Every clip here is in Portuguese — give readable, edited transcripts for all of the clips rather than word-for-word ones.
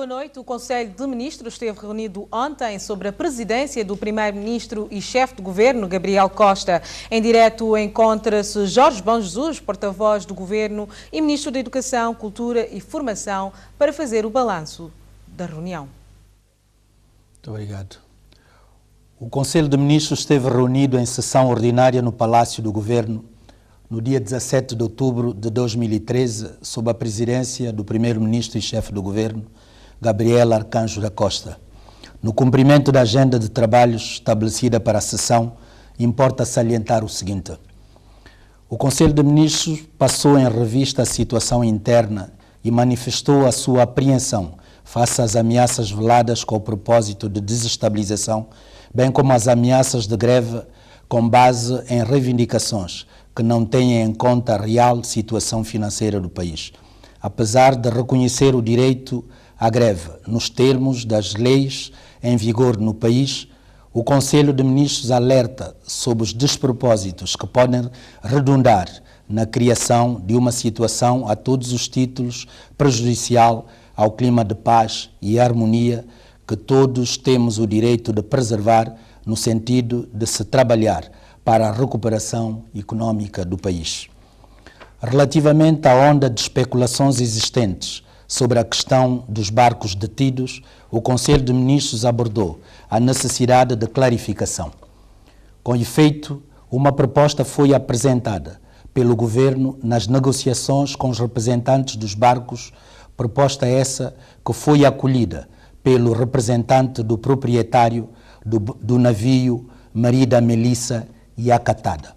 Boa noite. O Conselho de Ministros esteve reunido ontem sobre a presidência do Primeiro-Ministro e chefe de governo, Gabriel Costa. Em direto encontra-se Jorge Bom Jesus, porta-voz do governo e ministro da Educação, Cultura e Formação, para fazer o balanço da reunião. Muito obrigado. O Conselho de Ministros esteve reunido em sessão ordinária no Palácio do Governo no dia 17 de outubro de 2013, sob a presidência do Primeiro-Ministro e chefe do governo, Gabriel Arcanjo da Costa. No cumprimento da agenda de trabalhos estabelecida para a sessão, importa salientar o seguinte. O Conselho de Ministros passou em revista a situação interna e manifestou a sua apreensão face às ameaças veladas com o propósito de desestabilização, bem como as ameaças de greve com base em reivindicações que não têm em conta a real situação financeira do país. Apesar de reconhecer o direito à greve nos termos das leis em vigor no país, o Conselho de Ministros alerta sobre os despropósitos que podem redundar na criação de uma situação a todos os títulos prejudicial ao clima de paz e harmonia que todos temos o direito de preservar no sentido de se trabalhar para a recuperação econômica do país. Relativamente à onda de especulações existentes sobre a questão dos barcos detidos, o Conselho de Ministros abordou a necessidade de clarificação. Com efeito, uma proposta foi apresentada pelo Governo nas negociações com os representantes dos barcos, proposta essa que foi acolhida pelo representante do proprietário do navio Marida Melissa e acatada.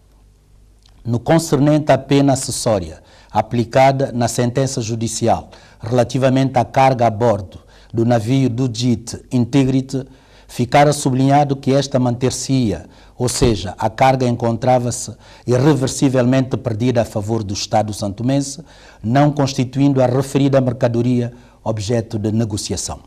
No concernente à pena acessória aplicada na sentença judicial relativamente à carga a bordo do navio do JIT Integrity, ficara sublinhado que esta manter-se-ia, ou seja, a carga encontrava-se irreversivelmente perdida a favor do Estado santomense, não constituindo a referida mercadoria objeto de negociação.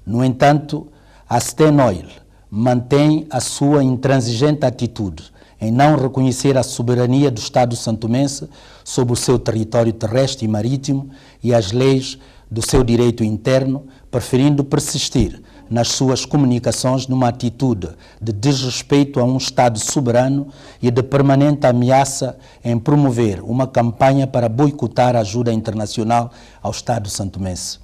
No entanto, a Stenoil mantém a sua intransigente atitude em não reconhecer a soberania do Estado santomense sobre o seu território terrestre e marítimo e as leis do seu direito interno, preferindo persistir nas suas comunicações numa atitude de desrespeito a um Estado soberano e de permanente ameaça em promover uma campanha para boicotar a ajuda internacional ao Estado santomense.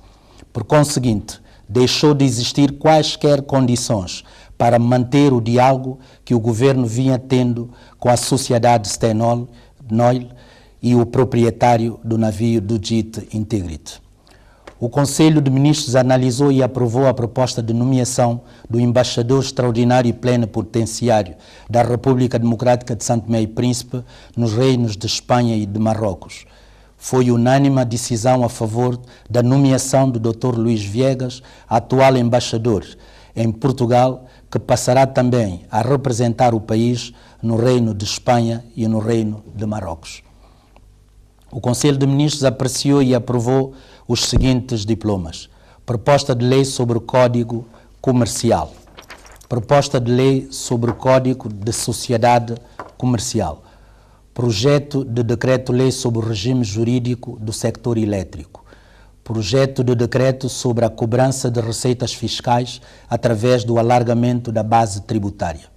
Por conseguinte, deixou de existir quaisquer condições para manter o diálogo que o governo vinha tendo com a sociedade Stenoil e o proprietário do navio do JIT Integrity. O Conselho de Ministros analisou e aprovou a proposta de nomeação do embaixador extraordinário e plenipotenciário da República Democrática de Santo Tomé e Príncipe nos reinos de Espanha e de Marrocos. Foi unânime a decisão a favor da nomeação do Dr. Luís Viegas, atual embaixador em Portugal, que passará também a representar o país no Reino de Espanha e no Reino de Marrocos. O Conselho de Ministros apreciou e aprovou os seguintes diplomas: Proposta de Lei sobre o Código Comercial, Proposta de Lei sobre o Código de Sociedade Comercial, Projeto de Decreto-Lei sobre o Regime Jurídico do Sector Elétrico, Projeto de Decreto sobre a cobrança de receitas fiscais através do alargamento da base tributária.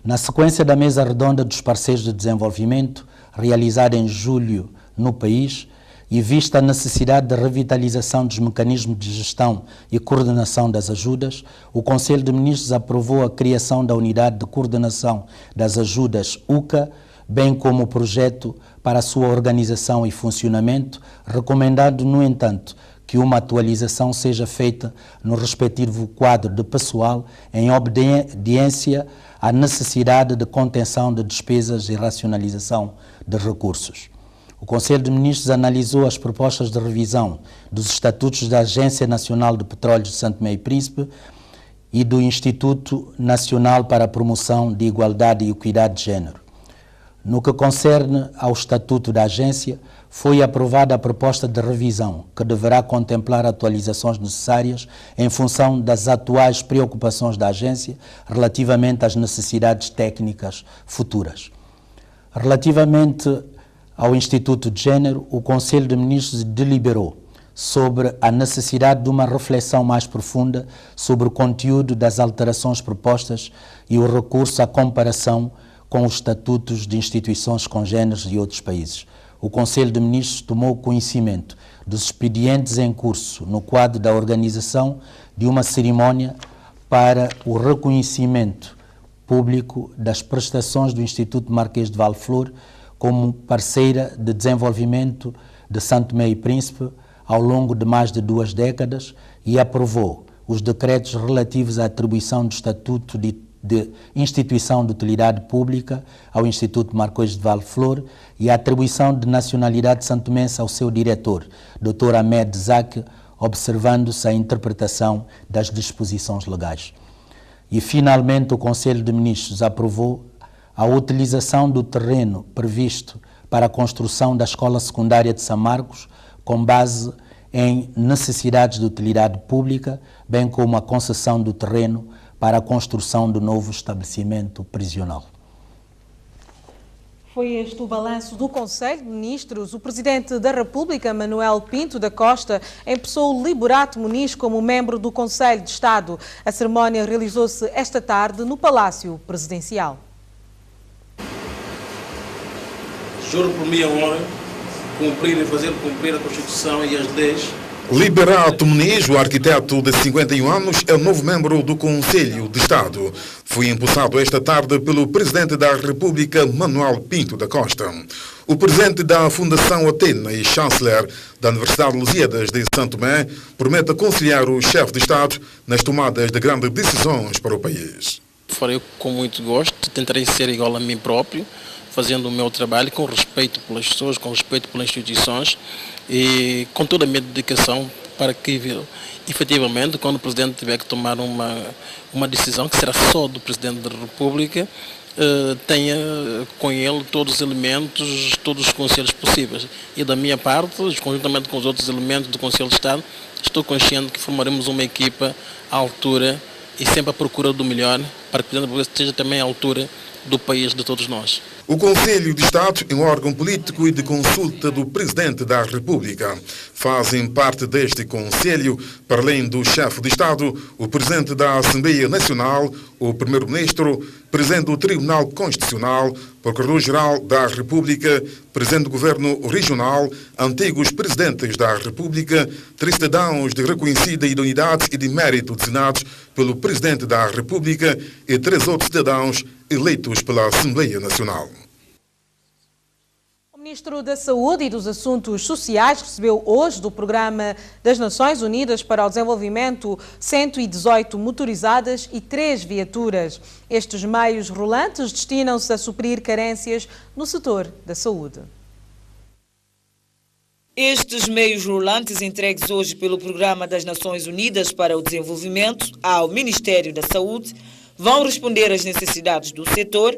Na sequência da mesa redonda dos parceiros de desenvolvimento, realizada em julho no país, e vista a necessidade de revitalização dos mecanismos de gestão e coordenação das ajudas, o Conselho de Ministros aprovou a criação da Unidade de Coordenação das Ajudas UCA, bem como o projeto para a sua organização e funcionamento, recomendando, no entanto, que uma atualização seja feita no respectivo quadro de pessoal em obediência à necessidade de contenção de despesas e racionalização de recursos. O Conselho de Ministros analisou as propostas de revisão dos estatutos da Agência Nacional de Petróleo de Santo Tomé e Príncipe e do Instituto Nacional para a Promoção de Igualdade e Equidade de Gênero. No que concerne ao Estatuto da Agência, foi aprovada a proposta de revisão, que deverá contemplar atualizações necessárias em função das atuais preocupações da Agência relativamente às necessidades técnicas futuras. Relativamente ao Instituto de Gênero, o Conselho de Ministros deliberou sobre a necessidade de uma reflexão mais profunda sobre o conteúdo das alterações propostas e o recurso à comparação com os estatutos de instituições congêneres de outros países. O Conselho de Ministros tomou conhecimento dos expedientes em curso no quadro da organização de uma cerimónia para o reconhecimento público das prestações do Instituto Marquês de Valflor como parceira de desenvolvimento de Santo Tomé e Príncipe ao longo de mais de 2 décadas e aprovou os decretos relativos à atribuição do Estatuto de Instituição de Utilidade Pública ao Instituto Marquês de Valflor e a atribuição de nacionalidade santomense ao seu diretor, Dr. Ahmed Zak, observando-se a interpretação das disposições legais. E, finalmente, o Conselho de Ministros aprovou a utilização do terreno previsto para a construção da Escola Secundária de São Marcos, com base em necessidades de utilidade pública, bem como a concessão do terreno para a construção do novo estabelecimento prisional. Foi este o balanço do Conselho de Ministros. O Presidente da República, Manuel Pinto da Costa, empossou Liberato Muniz como membro do Conselho de Estado. A cerimónia realizou-se esta tarde no Palácio Presidencial. Juro por minha honra cumprir e fazer cumprir a Constituição e as leis. Liberato Muniz, o arquiteto de 51 anos, é o novo membro do Conselho de Estado. Foi empossado esta tarde pelo Presidente da República, Manuel Pinto da Costa. O Presidente da Fundação Atena e Chanceler da Universidade de Lusíadas de Santo Tomé promete conciliar o chefe de Estado nas tomadas de grandes decisões para o país. Farei com muito gosto, tentarei ser igual a mim próprio, fazendo o meu trabalho com respeito pelas pessoas, com respeito pelas instituições e com toda a minha dedicação para que, efetivamente, quando o Presidente tiver que tomar uma decisão que será só do Presidente da República, tenha com ele todos os elementos, todos os conselhos possíveis. E da minha parte, conjuntamente com os outros elementos do Conselho de Estado, estou consciente que formaremos uma equipa à altura e sempre à procura do melhor, para que o Presidente da República esteja também à altura do país, de todos nós. O Conselho de Estado é um órgão político e de consulta do Presidente da República. Fazem parte deste Conselho, para além do chefe de Estado, o Presidente da Assembleia Nacional, o Primeiro-Ministro, Presidente do Tribunal Constitucional, Procurador-Geral da República, Presidente do Governo Regional, antigos Presidentes da República, 3 cidadãos de reconhecida idoneidade e de mérito designados pelo Presidente da República e 3 outros cidadãos eleitos pela Assembleia Nacional. O Ministro da Saúde e dos Assuntos Sociais recebeu hoje do Programa das Nações Unidas para o Desenvolvimento 118 motorizadas e 3 viaturas. Estes meios rolantes destinam-se a suprir carências no setor da saúde. Estes meios rolantes entregues hoje pelo Programa das Nações Unidas para o Desenvolvimento ao Ministério da Saúde vão responder às necessidades do setor,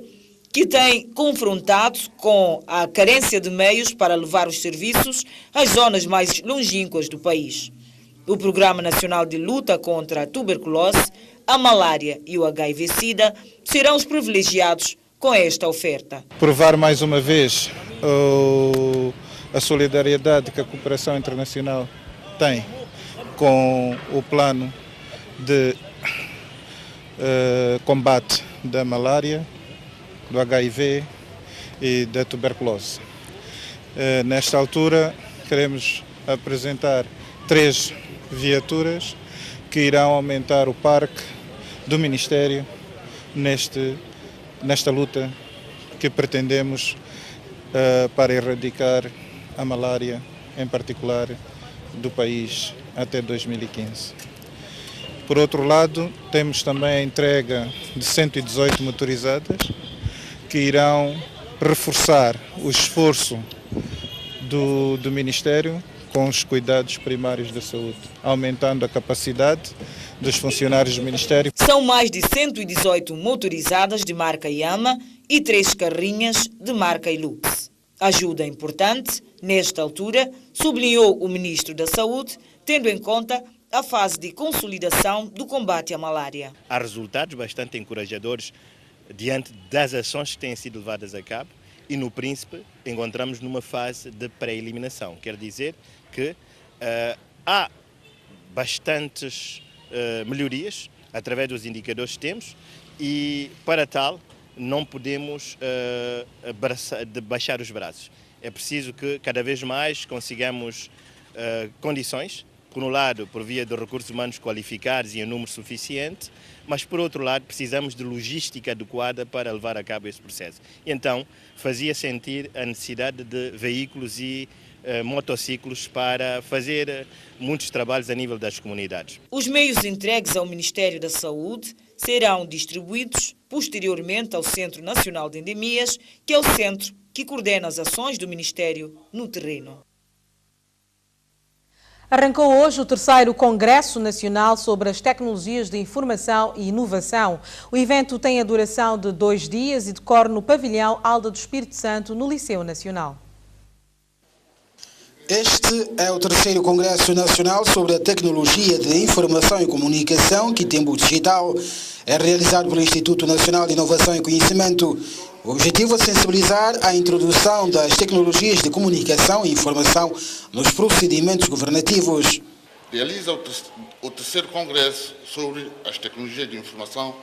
que tem confrontado com a carência de meios para levar os serviços às zonas mais longínquas do país. O Programa Nacional de Luta contra a Tuberculose, a Malária e o HIV-Sida serão os privilegiados com esta oferta. Provar mais uma vez a solidariedade que a cooperação internacional tem com o plano de combate da malária, do HIV e da tuberculose. Nesta altura, queremos apresentar 3 viaturas que irão aumentar o parque do Ministério nesta luta que pretendemos para erradicar a malária, em particular, do país até 2015. Por outro lado, temos também a entrega de 118 motorizadas que irão reforçar o esforço do Ministério com os cuidados primários da saúde, aumentando a capacidade dos funcionários do Ministério. São mais de 118 motorizadas de marca Yama e 3 carrinhas de marca Hilux. Ajuda importante, nesta altura, sublinhou o Ministro da Saúde, tendo em conta a fase de consolidação do combate à malária. Há resultados bastante encorajadores diante das ações que têm sido levadas a cabo e no Príncipe encontramos numa fase de pré-eliminação. Quer dizer que há bastantes melhorias através dos indicadores que temos e, para tal, não podemos baixar os braços. É preciso que cada vez mais consigamos condições, por um lado, por via de recursos humanos qualificados e em número suficiente, mas, por outro lado, precisamos de logística adequada para levar a cabo esse processo. E então, fazia sentir a necessidade de veículos e motociclos para fazer muitos trabalhos a nível das comunidades. Os meios entregues ao Ministério da Saúde serão distribuídos posteriormente ao Centro Nacional de Endemias, que é o centro que coordena as ações do Ministério no terreno. Arrancou hoje o 3º Congresso Nacional sobre as Tecnologias de Informação e Inovação. O evento tem a duração de 2 dias e decorre no pavilhão Alda do Espírito Santo, no Liceu Nacional. Este é o 3º Congresso Nacional sobre a Tecnologia de Informação e Comunicação, que Tembo Digital, é realizado pelo Instituto Nacional de Inovação e Conhecimento. O objetivo é sensibilizar a introdução das tecnologias de comunicação e informação nos procedimentos governativos. Realiza o 3º Congresso sobre as Tecnologias de Informação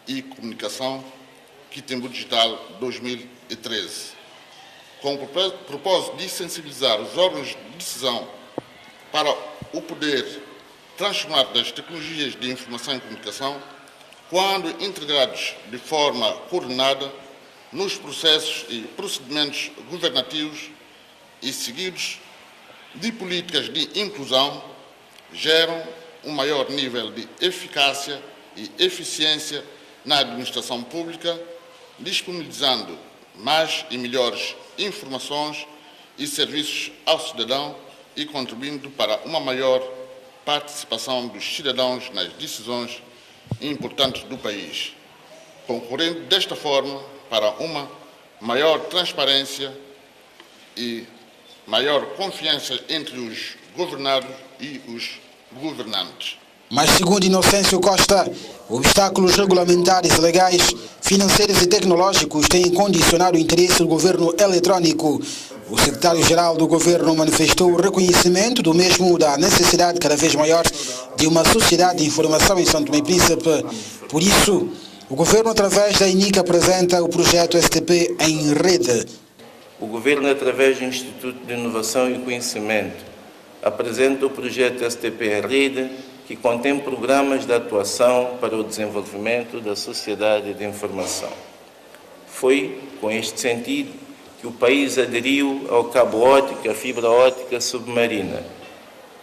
e Comunicação, que Tembo Digital 2013. Com o propósito de sensibilizar os órgãos de decisão para o poder transformar das tecnologias de informação e comunicação, quando integrados de forma coordenada nos processos e procedimentos governativos e seguidos de políticas de inclusão, geram um maior nível de eficácia e eficiência na administração pública, disponibilizando mais e melhores informações e serviços ao cidadão e contribuindo para uma maior participação dos cidadãos nas decisões importantes do país, concorrendo desta forma para uma maior transparência e maior confiança entre os governados e os governantes. Mas, segundo Inocêncio Costa, obstáculos regulamentares e legais, financeiros e tecnológicos têm condicionado o interesse do governo eletrônico. O secretário-geral do governo manifestou o reconhecimento do mesmo da necessidade cada vez maior de uma sociedade de informação em São Tomé e Príncipe. Por isso, o governo, através da INIC, apresenta o projeto STP em rede. O governo, através do Instituto de Inovação e Conhecimento, apresenta o projeto STP em rede, que contém programas de atuação para o desenvolvimento da sociedade de informação. Foi com este sentido que o país aderiu ao cabo óptico, a fibra óptica submarina.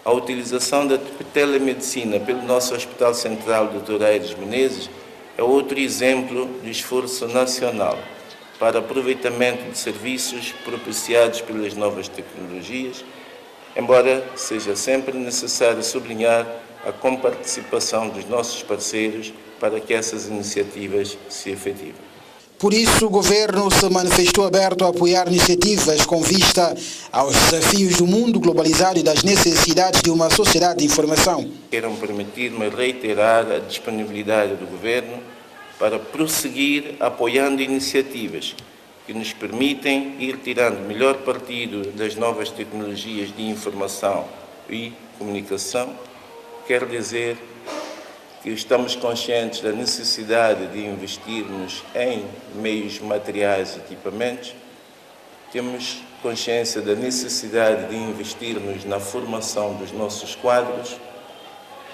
A utilização da telemedicina pelo nosso Hospital Central Dr. Aires Menezes é outro exemplo de esforço nacional para aproveitamento de serviços propiciados pelas novas tecnologias, embora seja sempre necessário sublinhar a comparticipação dos nossos parceiros para que essas iniciativas se efetivem. Por isso, o governo se manifestou aberto a apoiar iniciativas com vista aos desafios do mundo globalizado e das necessidades de uma sociedade de informação. Quero permitir-me reiterar a disponibilidade do governo para prosseguir apoiando iniciativas que nos permitem ir tirando melhor partido das novas tecnologias de informação e comunicação. Quer dizer que estamos conscientes da necessidade de investirmos em meios materiais e equipamentos, temos consciência da necessidade de investirmos na formação dos nossos quadros,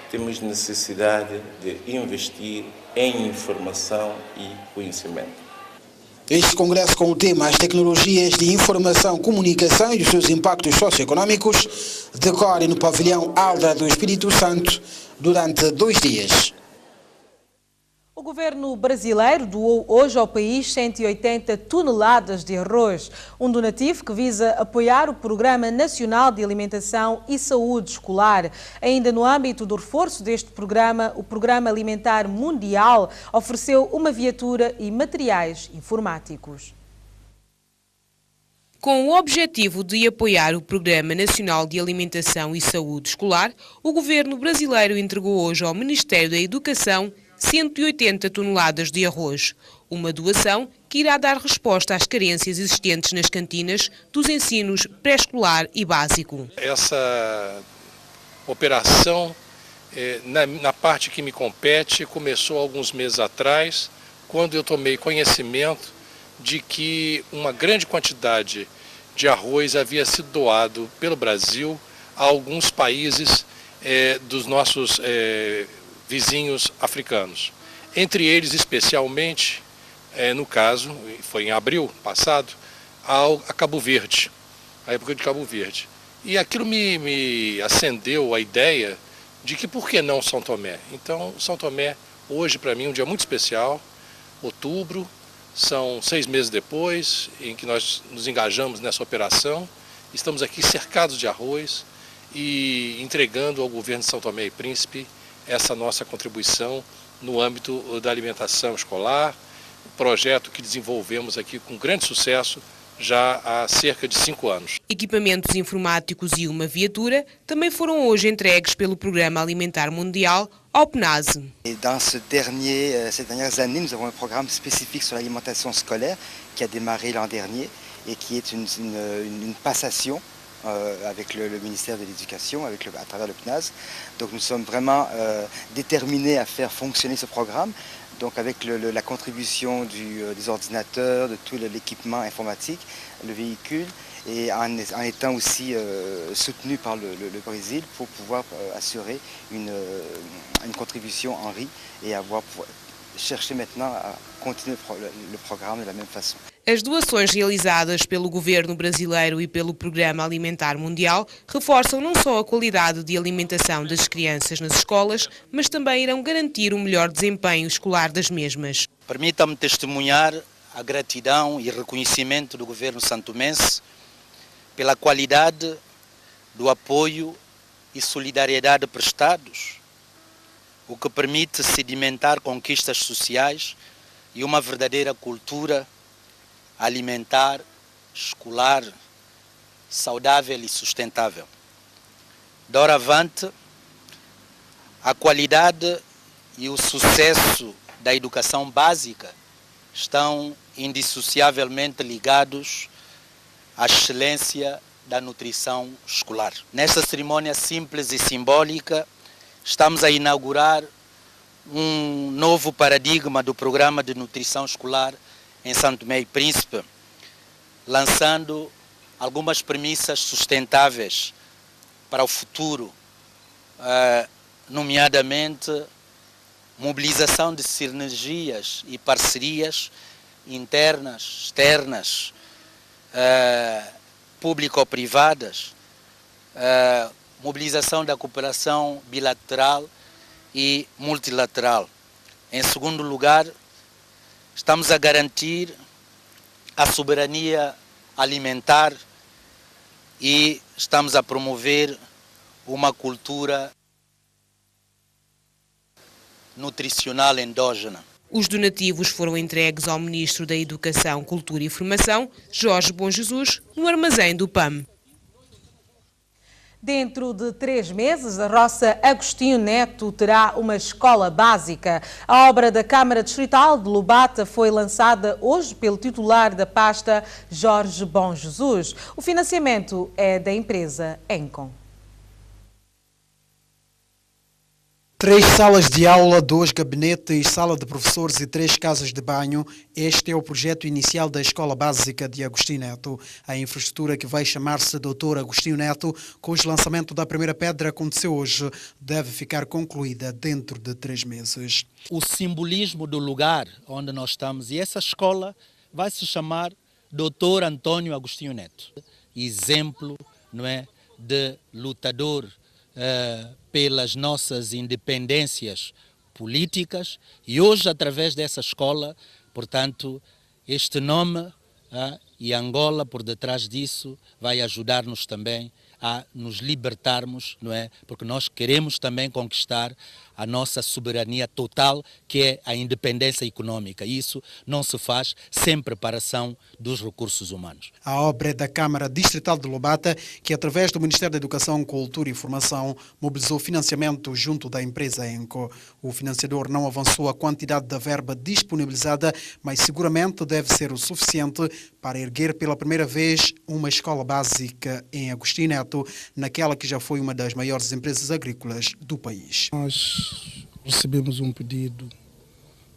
temos necessidade de investir em informação e conhecimento. Este congresso com o tema As Tecnologias de Informação, Comunicação e os seus impactos socioeconômicos decorre no pavilhão Alda do Espírito Santo durante 2 dias. O governo brasileiro doou hoje ao país 180 toneladas de arroz, um donativo que visa apoiar o Programa Nacional de Alimentação e Saúde Escolar. Ainda no âmbito do reforço deste programa, o Programa Alimentar Mundial ofereceu uma viatura e materiais informáticos. Com o objetivo de apoiar o Programa Nacional de Alimentação e Saúde Escolar, o governo brasileiro entregou hoje ao Ministério da Educação 180 toneladas de arroz, uma doação que irá dar resposta às carências existentes nas cantinas dos ensinos pré-escolar e básico. Essa operação, na parte que me compete, começou alguns meses atrás, quando eu tomei conhecimento de que uma grande quantidade de arroz havia sido doado pelo Brasil a alguns países dos nossos vizinhos africanos. Entre eles, especialmente, no caso, foi em abril passado, a Cabo Verde, a época de Cabo Verde. E aquilo me acendeu a ideia de que por que não São Tomé? Então, São Tomé, hoje, para mim, é um dia muito especial, outubro, são 6 meses depois em que nós nos engajamos nessa operação, estamos aqui cercados de arroz e entregando ao governo de São Tomé e Príncipe essa nossa contribuição no âmbito da alimentação escolar, um projeto que desenvolvemos aqui com grande sucesso já há cerca de 5 anos. Equipamentos informáticos e uma viatura também foram hoje entregues pelo Programa Alimentar Mundial ao PNAD. Dans ces dernières années, nous avons un programme spécifique sur l'alimentation scolaire qui a démarré l'an dernier et qui est une passation avec le ministère de l'Éducation, à travers le PNAS. Donc nous sommes vraiment déterminés à faire fonctionner ce programme. Donc avec la contribution des ordinateurs, de tout l'équipement informatique, le véhicule, et en étant aussi soutenu par le Brésil pour pouvoir assurer une contribution en riz et chercher maintenant a continuer o programa da mesma forma. As doações realizadas pelo governo brasileiro e pelo Programa Alimentar Mundial reforçam não só a qualidade de alimentação das crianças nas escolas, mas também irão garantir um melhor desempenho escolar das mesmas. Permita-me testemunhar a gratidão e reconhecimento do governo santomense pela qualidade do apoio e solidariedade prestados, o que permite sedimentar conquistas sociais e uma verdadeira cultura alimentar, escolar, saudável e sustentável. Doravante, a qualidade e o sucesso da educação básica estão indissociavelmente ligados à excelência da nutrição escolar. Nesta cerimônia simples e simbólica, estamos a inaugurar um novo paradigma do programa de nutrição escolar em São Tomé e Príncipe, lançando algumas premissas sustentáveis para o futuro, nomeadamente mobilização de sinergias e parcerias internas, externas, público-privadas, mobilização da cooperação bilateral e multilateral. Em segundo lugar, estamos a garantir a soberania alimentar e estamos a promover uma cultura nutricional endógena. Os donativos foram entregues ao Ministro da Educação, Cultura e Formação, Jorge Bom Jesus, no armazém do PAM. Dentro de 3 meses, a Roça Agostinho Neto terá uma escola básica. A obra da Câmara Distrital de Lubata foi lançada hoje pelo titular da pasta, Jorge Bom Jesus. O financiamento é da empresa Encom. 3 salas de aula, 2 gabinetes, sala de professores e 3 casas de banho. Este é o projeto inicial da Escola Básica de Agostinho Neto. A infraestrutura, que vai chamar-se Dr. Agostinho Neto, cujo lançamento da primeira pedra aconteceu hoje, deve ficar concluída dentro de 3 meses. O simbolismo do lugar onde nós estamos, e essa escola vai se chamar Dr. Antônio Agostinho Neto. Exemplo, não é, de lutador pelas nossas independências políticas, e hoje, através dessa escola, portanto, este nome e Angola por detrás disso vai ajudar-nos também a nos libertarmos, não é? Porque nós queremos também conquistar a nossa soberania total, que é a independência econômica. E isso não se faz sem preparação dos recursos humanos. A obra é da Câmara Distrital de Lubata, que através do Ministério da Educação, Cultura e Formação mobilizou financiamento junto da empresa Enco. O financiador não avançou a quantidade da verba disponibilizada, mas seguramente deve ser o suficiente para erguer pela primeira vez uma escola básica em Agostinho Neto. projeto naquela que já foi uma das maiores empresas agrícolas do país. Nós recebemos um pedido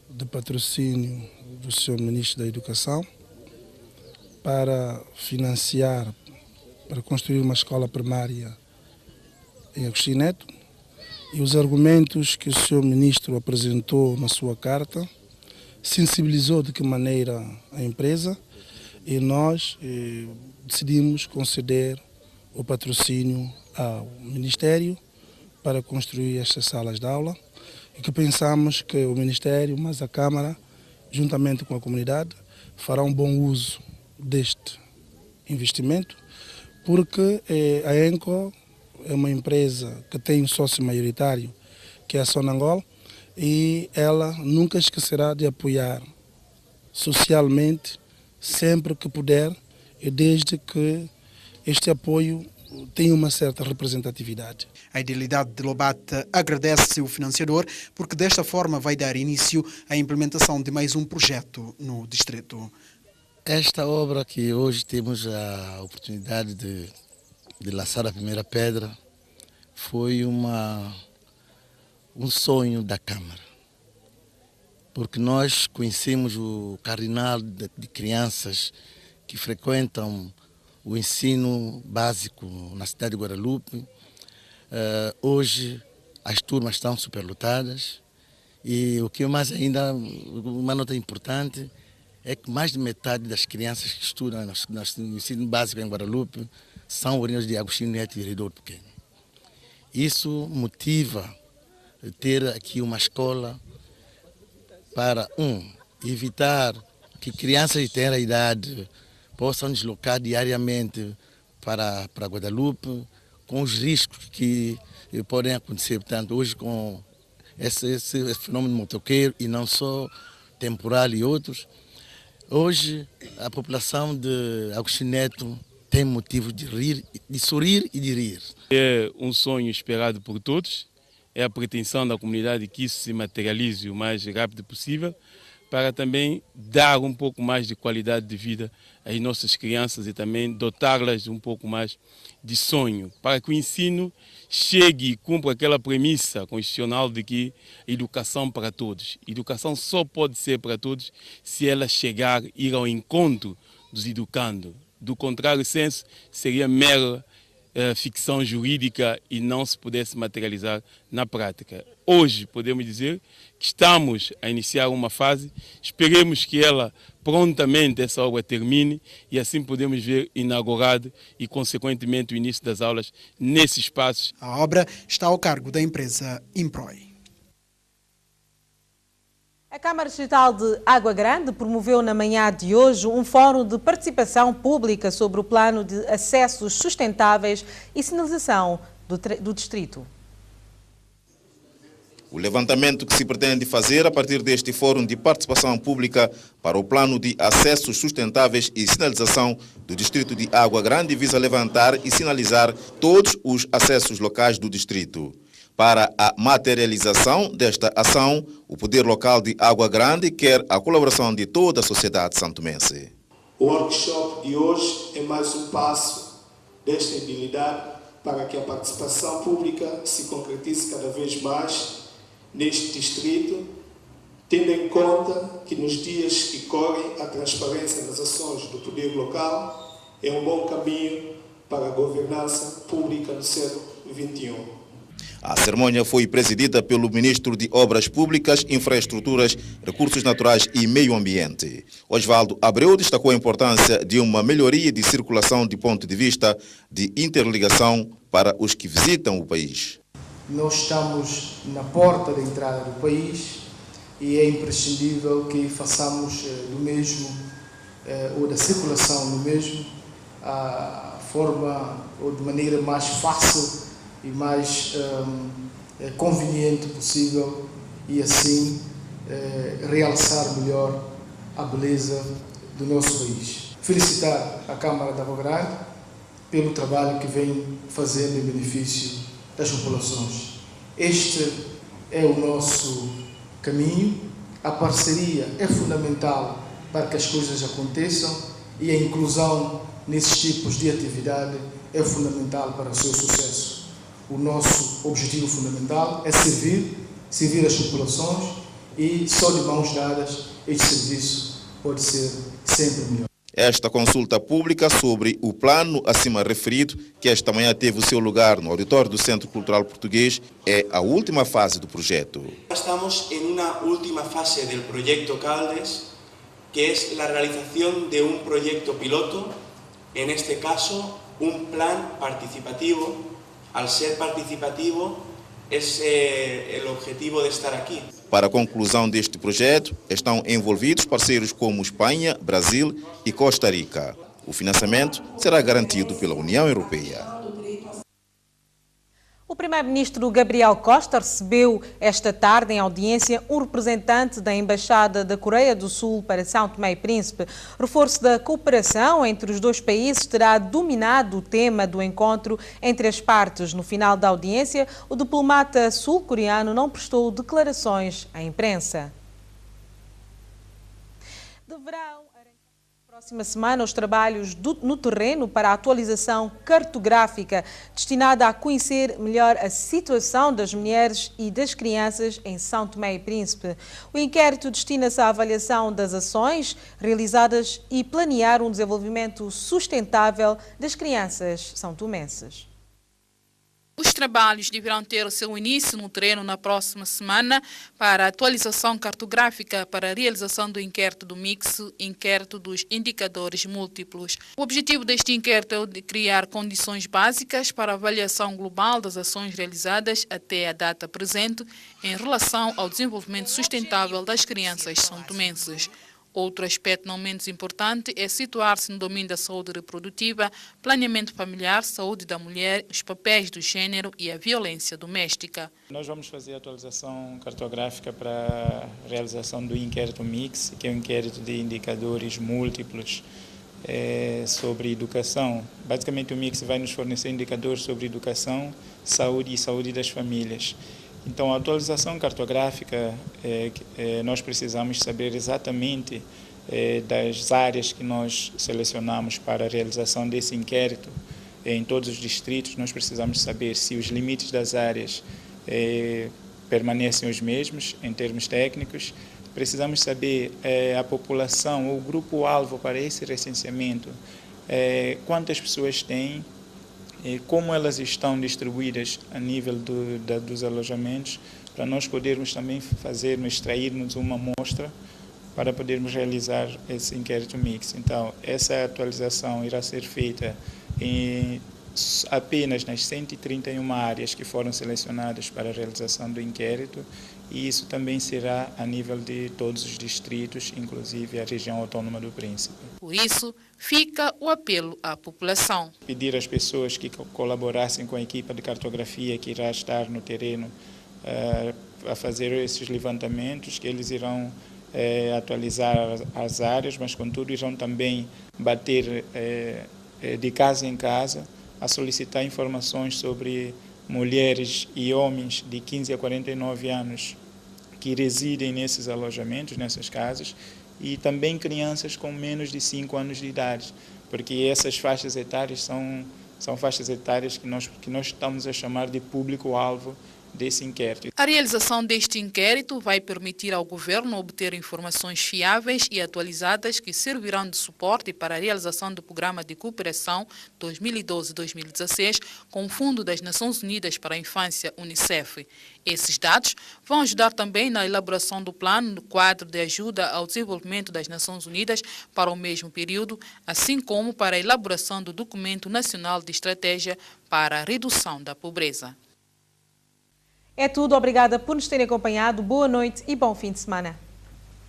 de patrocínio do Sr. Ministro da Educação para financiar, para construir uma escola primária em Agostinho Neto, e os argumentos que o Sr. Ministro apresentou na sua carta sensibilizou de que maneira a empresa, e nós decidimos conceder o patrocínio ao Ministério para construir estas salas de aula, e que pensamos que o Ministério, mas a Câmara, juntamente com a comunidade, fará um bom uso deste investimento, porque a ENCO é uma empresa que tem um sócio maioritário, que é a Sonangol, e ela nunca esquecerá de apoiar socialmente sempre que puder, e desde que este apoio tenha uma certa representatividade. A Idilidade de Lobate agradece o financiador porque desta forma vai dar início à implementação de mais um projeto no distrito. Esta obra que hoje temos a oportunidade de lançar a primeira pedra foi um sonho da Câmara, porque nós conhecemos o cardinal de crianças que frequentam o ensino básico na cidade de Guadalupe. Hoje as turmas estão superlotadas, e o que mais ainda, uma nota importante, é que mais de metade das crianças que estudam no ensino básico em Guadalupe são oriundas de Agostinho Neto e Redor Pequeno. Isso motiva ter aqui uma escola para, evitar que crianças de tenra idade possam deslocar diariamente para Guadalupe, com os riscos que podem acontecer. Portanto, hoje com esse fenômeno motoqueiro, e não só temporal e outros, hoje a população de Agostinho Neto tem motivo de rir, de sorrir e de rir. É um sonho esperado por todos, é a pretensão da comunidade que isso se materialize o mais rápido possível, para também dar um pouco mais de qualidade de vida às nossas crianças e também dotá-las um pouco mais de sonho, para que o ensino chegue e cumpra aquela premissa constitucional de que educação para todos. Educação só pode ser para todos se ela chegar, ir ao encontro dos educandos. Do contrário senso, seria mera ficção jurídica e não se pudesse materializar na prática. Hoje podemos dizer que estamos a iniciar uma fase, esperemos que ela prontamente essa obra termine e assim podemos ver inaugurado e consequentemente o início das aulas nesses espaços. A obra está ao cargo da empresa Improi. A Câmara Distrital de Água Grande promoveu na manhã de hoje um fórum de participação pública sobre o plano de acessos sustentáveis e sinalização do distrito. O levantamento que se pretende fazer a partir deste fórum de participação pública para o plano de acessos sustentáveis e sinalização do distrito de Água Grande visa levantar e sinalizar todos os acessos locais do distrito. Para a materialização desta ação, o Poder Local de Água Grande quer a colaboração de toda a sociedade santomense. O workshop de hoje é mais um passo desta idilidade para que a participação pública se concretize cada vez mais neste distrito, tendo em conta que nos dias que correm a transparência nas ações do Poder Local é um bom caminho para a governança pública do século XXI. A cerimônia foi presidida pelo Ministro de Obras Públicas, Infraestruturas, Recursos Naturais e Meio Ambiente. Osvaldo Abreu destacou a importância de uma melhoria de circulação de ponto de vista de interligação para os que visitam o país. Nós estamos na porta da entrada do país e é imprescindível que façamos do mesmo, ou da circulação do mesmo, a forma ou de maneira mais fácil e mais conveniente possível, e assim realçar melhor a beleza do nosso país. Felicitar a Câmara de Água Grande pelo trabalho que vem fazendo em benefício das populações. Este é o nosso caminho, a parceria é fundamental para que as coisas aconteçam e a inclusão nesses tipos de atividade é fundamental para o seu sucesso. O nosso objetivo fundamental é servir as populações e só de mãos dadas este serviço pode ser sempre melhor. Esta consulta pública sobre o plano acima referido, que esta manhã teve o seu lugar no auditório do Centro Cultural Português, é a última fase do projeto. Estamos em uma última fase do projeto Caldes, que é a realização de um projeto piloto, en este caso un plan participativo. Al ser participativo es el objetivo de estar aquí. Para a conclusão deste projeto, estão envolvidos parceiros como Espanha, Brasil e Costa Rica. O financiamento será garantido pela União Europeia. O primeiro-ministro Gabriel Costa recebeu esta tarde em audiência um representante da Embaixada da Coreia do Sul para São Tomé e Príncipe. Reforço da cooperação entre os dois países terá dominado o tema do encontro entre as partes. No final da audiência, o diplomata sul-coreano não prestou declarações à imprensa. Próxima semana, os trabalhos no terreno para a atualização cartográfica destinada a conhecer melhor a situação das mulheres e das crianças em São Tomé e Príncipe. O inquérito destina-se à avaliação das ações realizadas e planear um desenvolvimento sustentável das crianças são-tomenses. Os trabalhos deverão ter o seu início no terreno na próxima semana para a atualização cartográfica para a realização do inquérito do MIX, inquérito dos indicadores múltiplos. O objetivo deste inquérito é o de criar condições básicas para a avaliação global das ações realizadas até a data presente em relação ao desenvolvimento sustentável das crianças são-tomenses. Outro aspecto não menos importante é situar-se no domínio da saúde reprodutiva, planeamento familiar, saúde da mulher, os papéis do gênero e a violência doméstica. Nós vamos fazer a atualização cartográfica para a realização do inquérito MIX, que é um inquérito de indicadores múltiplos sobre educação. Basicamente, o MIX vai nos fornecer indicadores sobre educação, saúde e saúde das famílias. Então, a atualização cartográfica, nós precisamos saber exatamente das áreas que nós selecionamos para a realização desse inquérito em todos os distritos. Nós precisamos saber se os limites das áreas permanecem os mesmos em termos técnicos. Precisamos saber a população, ou o grupo-alvo para esse recenseamento, quantas pessoas têm, como elas estão distribuídas a nível dos alojamentos, para nós podermos também extrairmos uma amostra para podermos realizar esse inquérito MIX. Então, essa atualização irá ser feita apenas nas 131 áreas que foram selecionadas para a realização do inquérito, e isso também será a nível de todos os distritos, inclusive a região autônoma do Príncipe. Por isso, fica o apelo à população. Pedir às pessoas que colaborassem com a equipa de cartografia que irá estar no terreno a fazer esses levantamentos, que eles irão atualizar as áreas, mas contudo irão também bater de casa em casa a solicitar informações sobre mulheres e homens de 15 a 49 anos que residem nesses alojamentos, nessas casas, e também crianças com menos de 5 anos de idade, porque essas faixas etárias são faixas etárias que nós estamos a chamar de público-alvo desse inquérito. A realização deste inquérito vai permitir ao governo obter informações fiáveis e atualizadas que servirão de suporte para a realização do Programa de Cooperação 2012-2016 com o Fundo das Nações Unidas para a Infância, UNICEF. Esses dados vão ajudar também na elaboração do plano do quadro de ajuda ao desenvolvimento das Nações Unidas para o mesmo período, assim como para a elaboração do Documento Nacional de Estratégia para a Redução da Pobreza. É tudo, obrigada por nos terem acompanhado, boa noite e bom fim de semana.